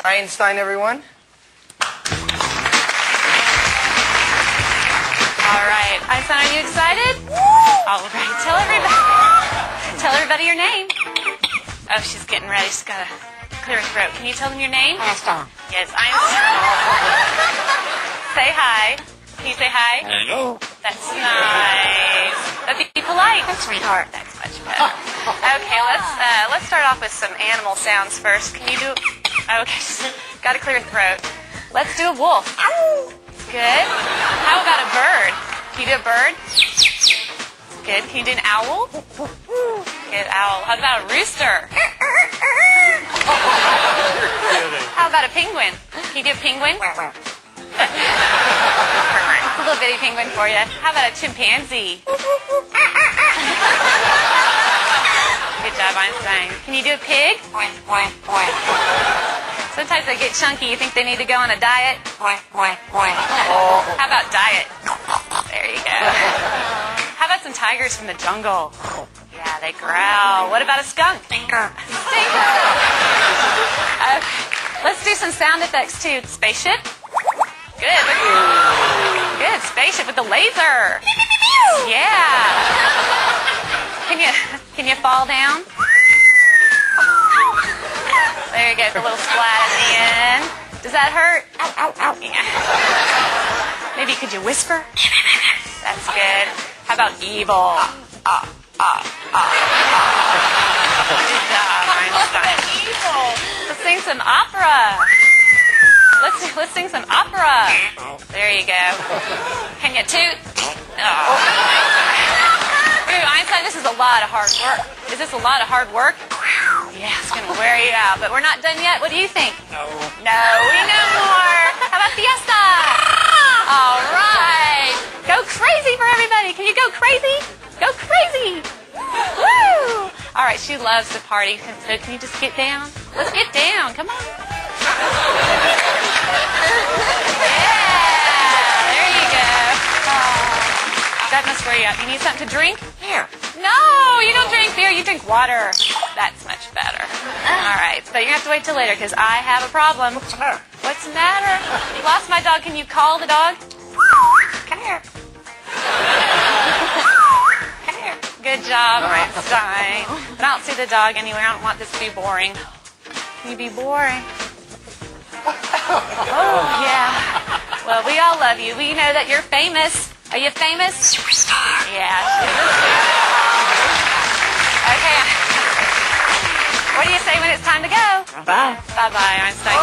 Einstein, everyone. All right. Einstein, are you excited? All right. Tell everybody your name. Oh, she's getting ready. She's got to clear her throat. Can you tell them your name? Einstein. Yes, Einstein. Say hi. Can you say hi? Hello. That's nice. But be polite. Sweetheart. That's much better. Okay, let's start off with some animal sounds first. Can you do? Okay, got to clear your throat. Let's do a wolf. Good. How about a bird? Can you do a bird? Good. Can you do an owl? Good, owl. How about a rooster? How about a penguin? Can you do a penguin? It's a little bitty penguin for you. How about a chimpanzee? Good job, Einstein. Can you do a pig? Sometimes they get chunky. You think they need to go on a diet? How about diet? There you go. How about some tigers from the jungle? Yeah, they growl. What about a skunk? Stinker. Stinker. Okay. Let's do some sound effects too. Spaceship. Good. Good. Spaceship with the laser. Yeah. Can you fall down? There you go. The little splat at the end. Does that hurt? Yeah. Maybe could you whisper? That's good. How about evil? Good job, Einstein. Evil. Let's sing some opera. Let's sing some opera. There you go. Can you toot? Oh. Ooh, Einstein, this is a lot of hard work. Is this a lot of hard work? Yeah, it's going to wear you out. But we're not done yet. What do you think? No. No, we know more. How about fiesta? All right. Go crazy for everybody. Can you go crazy? Go crazy. Woo! All right, she loves to party. So can you just get down? Let's get down. Come on. Yeah, there you go. That must wear you out. You need something to drink? Here. No, you don't drink beer. You drink water. That's much better. All right, but you have to wait till later because I have a problem. What's the matter? What's the matter? You lost my dog. Can you call the dog? Come here. Come here. Good job, Einstein. But I don't see the dog anywhere. I don't want this to be boring. Can you be boring? Oh, yeah. Well, we all love you. We know that you're famous. Are you famous? Superstar. Yeah. Okay. What do you say when it's time to go? Bye. Bye-bye, Einstein.